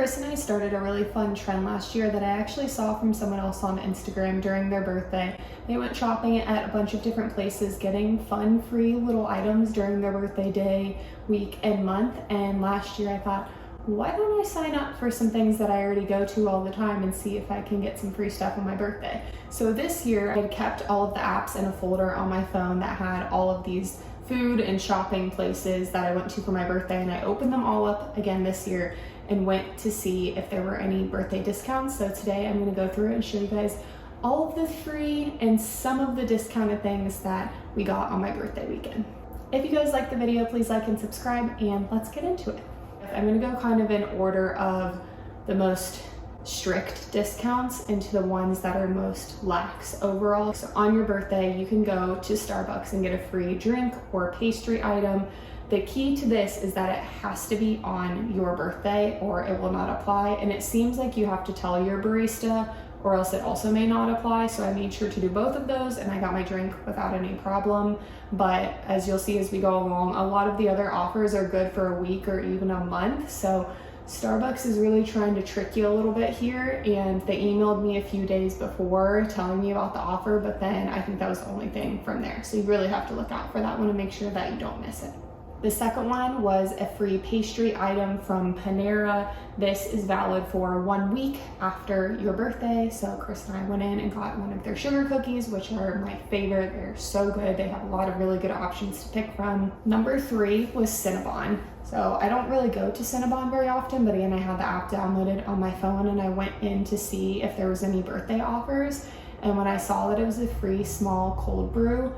Chris and I started a really fun trend last year that I actually saw from someone else on Instagram during their birthday. They went shopping at a bunch of different places, getting fun, free little items during their birthday day, week, and month. And last year I thought, why don't I sign up for some things that I already go to all the time and see if I can get some free stuff on my birthday? So this year I had kept all of the apps in a folder on my phone that had all of these food and shopping places that I went to for my birthday, and I opened them all up again this year and went to see if there were any birthday discounts. So today I'm going to go through it and show you guys all of the free and some of the discounted things that we got on my birthday weekend. If you guys like the video, please like and subscribe, and let's get into it. I'm going to go kind of in order of the most strict discounts into the ones that are most lax overall. So on your birthday, you can go to Starbucks and get a free drink or pastry item. The key to this is that it has to be on your birthday or it will not apply. And it seems like you have to tell your barista or else it also may not apply. So I made sure to do both of those and I got my drink without any problem. But as you'll see as we go along, a lot of the other offers are good for a week or even a month. So Starbucks is really trying to trick you a little bit here, and they emailed me a few days before telling me about the offer, but then I think that was the only thing from there. So you really have to look out for that one and make sure that you don't miss it. The second one was a free pastry item from Panera. This is valid for 1 week after your birthday. So Chris and I went in and got one of their sugar cookies, which are my favorite. They're so good. They have a lot of really good options to pick from. Number 3 was Cinnabon. So I don't really go to Cinnabon very often, but again, I had the app downloaded on my phone and I went in to see if there was any birthday offers. And when I saw that it was a free small cold brew,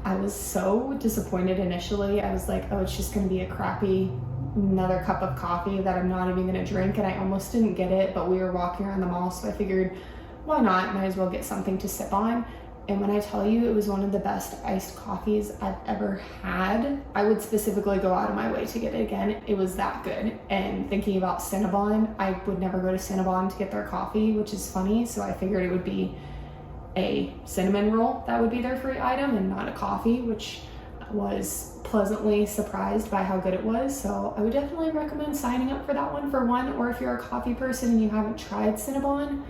I was so disappointed initially. I was like, oh, it's just gonna be a crappy another cup of coffee that I'm not even gonna drink, and I almost didn't get it, but we were walking around the mall, so I figured, why not? Might as well get something to sip on. And when I tell you it was one of the best iced coffees I've ever had, I would specifically go out of my way to get it again. It was that good. And thinking about Cinnabon, I would never go to Cinnabon to get their coffee, which is funny, so I figured it would be a cinnamon roll that would be their free item and not a coffee, which was pleasantly surprised by how good it was. So I would definitely recommend signing up for that one for one, or if you're a coffee person and you haven't tried Cinnabon,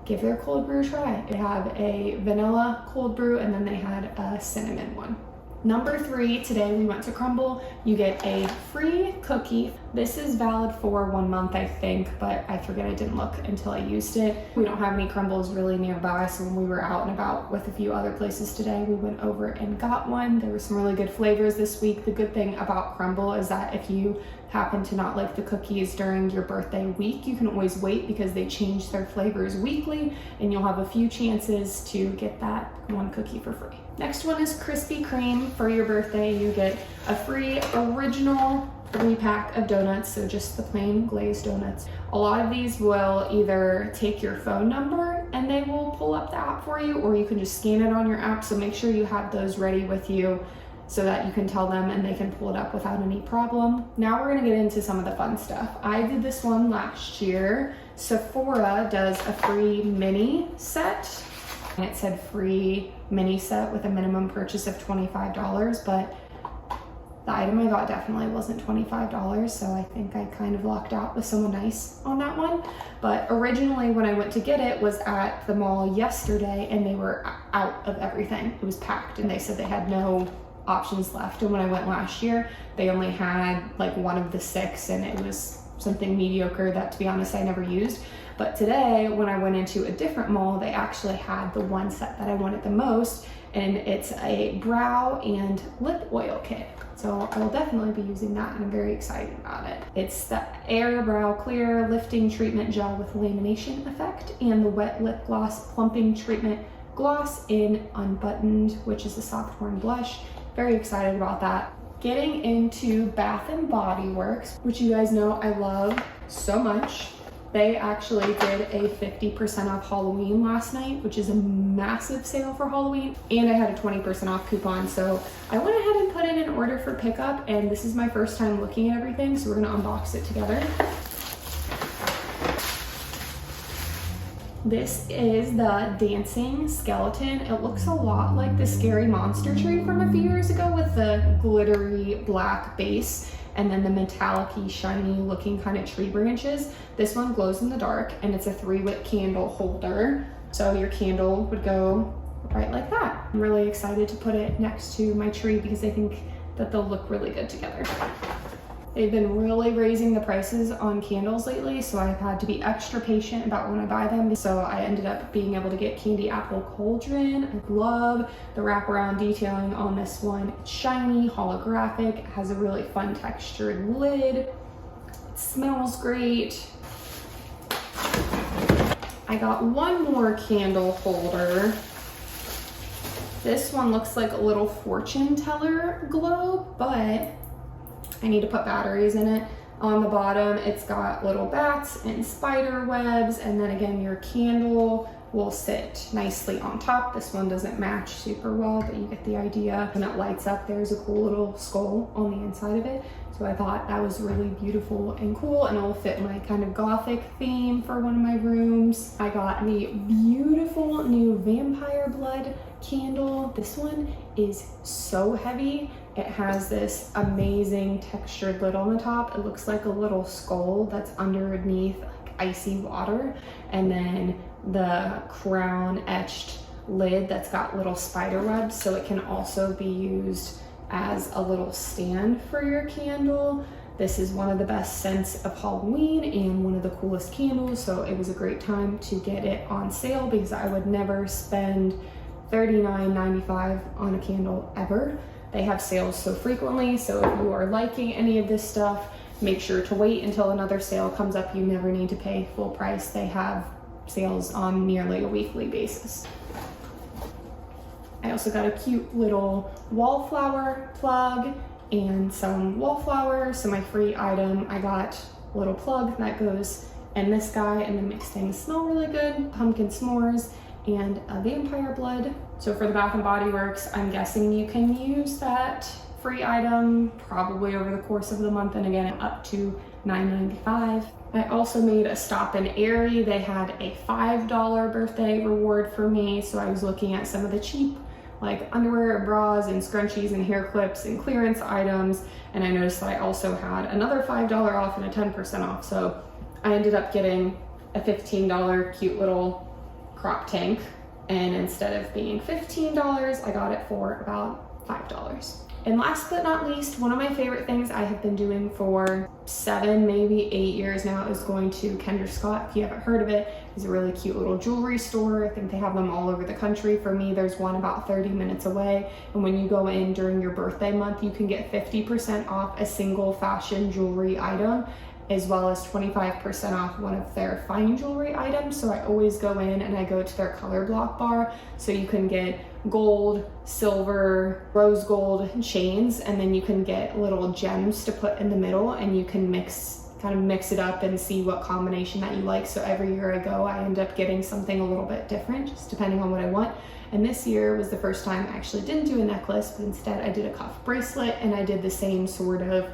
give their cold brew a try. They have a vanilla cold brew and then they had a cinnamon one. Number 3, today we went to Crumble. You get a free cookie. This is valid for 1 month, I think, but I forget, I didn't look until I used it. We don't have any Crumbles really nearby, so when we were out and about with a few other places today, we went over and got one. There were some really good flavors this week. The good thing about Crumble is that if you happen to not like the cookies during your birthday week, you can always wait because they change their flavors weekly and you'll have a few chances to get that one cookie for free. Next one is Krispy Kreme. For your birthday, you get a free original 3-pack of donuts, so just the plain glazed donuts. A lot of these will either take your phone number and they will pull up the app for you, or you can just scan it on your app, so make sure you have those ready with you so that you can tell them and they can pull it up without any problem. Now we're gonna get into some of the fun stuff. I did this one last year. Sephora does a free mini set, and it said free mini set with a minimum purchase of $25, but the item I got definitely wasn't $25, so I think I kind of lucked out with someone nice on that one. But originally when I went to get it was at the mall yesterday and they were out of everything. It was packed and they said they had no options left, and when I went last year they only had like one of the 6 and it was something mediocre that, to be honest, I never used. But today when I went into a different mall, they actually had the one set that I wanted the most, and it's a brow and lip oil kit. So I will definitely be using that and I'm very excited about it. It's the Air Brow Clear Lifting Treatment Gel with Lamination Effect and the Wet Lip Gloss Plumping Treatment Gloss in Unbuttoned, which is a soft porn blush. Very excited about that. Getting into Bath and Body Works, which you guys know I love so much. They actually did a 50% off Halloween last night, which is a massive sale for Halloween. And I had a 20% off coupon. So I went ahead and put in an order for pickup, and this is my first time looking at everything. So we're gonna unbox it together. This is the dancing skeleton. It looks a lot like the scary monster tree from a few years ago with the glittery black base. and then the metallic-y, shiny looking kind of tree branches. This one glows in the dark, and it's a 3-wick candle holder. So your candle would go right like that. I'm really excited to put it next to my tree because I think that they'll look really good together. They've been really raising the prices on candles lately, so I've had to be extra patient about when I buy them. So I ended up being able to get candy apple cauldron. I love the wraparound detailing on this one. It's shiny, holographic, it has a really fun textured lid. It smells great. I got one more candle holder. This one looks like a little fortune teller globe, but I need to put batteries in it. On the bottom, it's got little bats and spider webs, and then again, your candle will sit nicely on top. This one doesn't match super well, but you get the idea. When it lights up, there's a cool little skull on the inside of it. So I thought that was really beautiful and cool, and it'll fit my kind of gothic theme for one of my rooms. I got the beautiful new vampire blood candle. This one is so heavy. It has this amazing textured lid on the top. It looks like a little skull that's underneath like icy water, and then the crown etched lid that's got little spider webs, so it can also be used as a little stand for your candle. This is one of the best scents of Halloween and one of the coolest candles, so it was a great time to get it on sale because I would never spend $39.95 on a candle ever. They have sales so frequently, so if you are liking any of this stuff, make sure to wait until another sale comes up. You never need to pay full price. They have sales on nearly a weekly basis. I also got a cute little wallflower plug and some wallflowers. So my free item, I got a little plug that goes in this guy, and then makes things smell really good. Pumpkin s'mores and a vampire blood. So for the Bath & Body Works, I'm guessing you can use that free item probably over the course of the month, and again, up to $9.95. I also made a stop in Aerie. They had a $5 birthday reward for me, so I was looking at some of the cheap like underwear, bras, and scrunchies and hair clips and clearance items, and I noticed that I also had another $5 off and a 10% off, so I ended up getting a $15 cute little crop tank, and instead of being $15, I got it for about $5. And last but not least, one of my favorite things I have been doing for 7, maybe 8 years now is going to Kendra Scott. If you haven't heard of it, it's a really cute little jewelry store. I think they have them all over the country. For me, there's one about 30 minutes away. And when you go in during your birthday month, you can get 50% off a single fashion jewelry item, as well as 25% off one of their fine jewelry items. So I always go in and I go to their color block bar. So you can get gold, silver, rose gold chains, and then you can get little gems to put in the middle, and you can kind of mix it up and see what combination that you like. So every year I go, I end up getting something a little bit different, just depending on what I want. And this year was the first time I actually didn't do a necklace, but instead I did a cuff bracelet, and I did the same sort of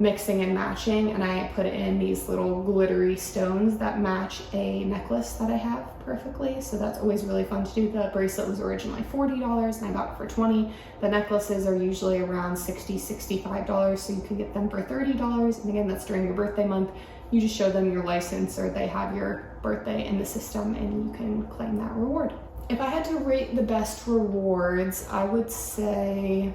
mixing and matching, and I put in these little glittery stones that match a necklace that I have perfectly. So that's always really fun to do. The bracelet was originally $40 and I got it for $20. The necklaces are usually around $60, $65, so you can get them for $30. And again, that's during your birthday month. You just show them your license, or they have your birthday in the system, and you can claim that reward. If I had to rate the best rewards, I would say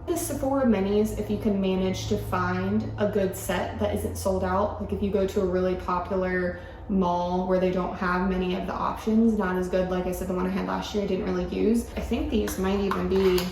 the Sephora minis, if you can manage to find a good set that isn't sold out. Like if you go to a really popular mall where they don't have many of the options, not as good. Like I said, the one I had last year I didn't really use. I think these might even be,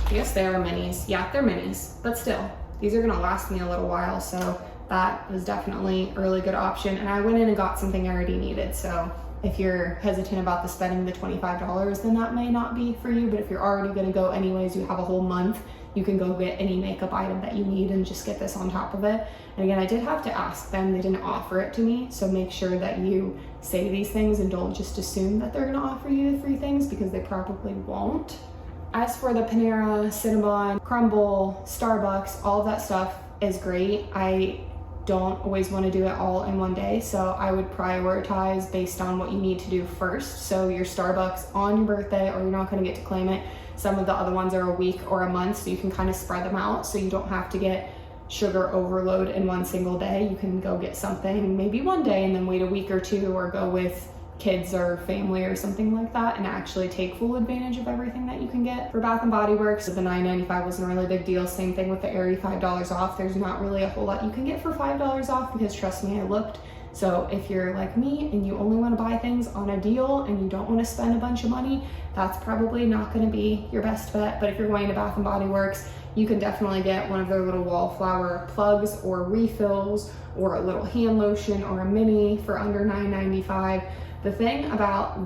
I guess they are minis. Yeah, they're minis, but still, these are gonna last me a little while, so that was definitely a really good option. And I went in and got something I already needed, so if you're hesitant about spending the $25, then that may not be for you. But if you're already gonna go anyways, you have a whole month, you can go get any makeup item that you need and just get this on top of it. And again, I did have to ask them, they didn't offer it to me. So make sure that you say these things and don't just assume that they're gonna offer you the free things, because they probably won't. As for the Panera, Cinnabon, Crumble, Starbucks, all of that stuff is great. I don't always want to do it all in one day. So I would prioritize based on what you need to do first. So your Starbucks on your birthday, or you're not going to get to claim it. Some of the other ones are a week or a month, so you can kind of spread them out so you don't have to get sugar overload in one single day. You can go get something maybe one day and then wait a week or two, or go with kids or family or something like that and actually take full advantage of everything that you can get. For Bath & Body Works, the $9.95 wasn't a really big deal. Same thing with the Airy $5 off. There's not really a whole lot you can get for $5 off, because trust me, I looked. So if you're like me and you only want to buy things on a deal and you don't want to spend a bunch of money, that's probably not going to be your best bet. But if you're going to Bath & Body Works, you can definitely get one of their little wallflower plugs or refills, or a little hand lotion or a mini for under $9.95. The thing about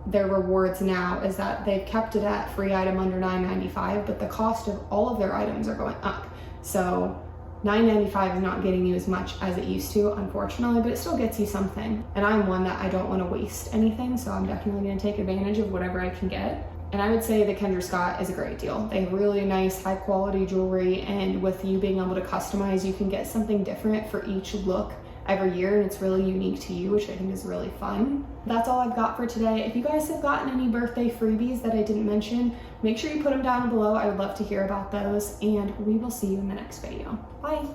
their rewards now is that they've kept it at free item under $9.95, but the cost of all of their items are going up. So $9.95 is not getting you as much as it used to, unfortunately, but it still gets you something. And I'm one that I don't want to waste anything, so I'm definitely going to take advantage of whatever I can get. And I would say the Kendra Scott is a great deal. They have really nice, high quality jewelry, and with you being able to customize, you can get something different for each look every year, and it's really unique to you, which I think is really fun. That's all I've got for today. If you guys have gotten any birthday freebies that I didn't mention, make sure you put them down below. I would love to hear about those, and we will see you in the next video. Bye.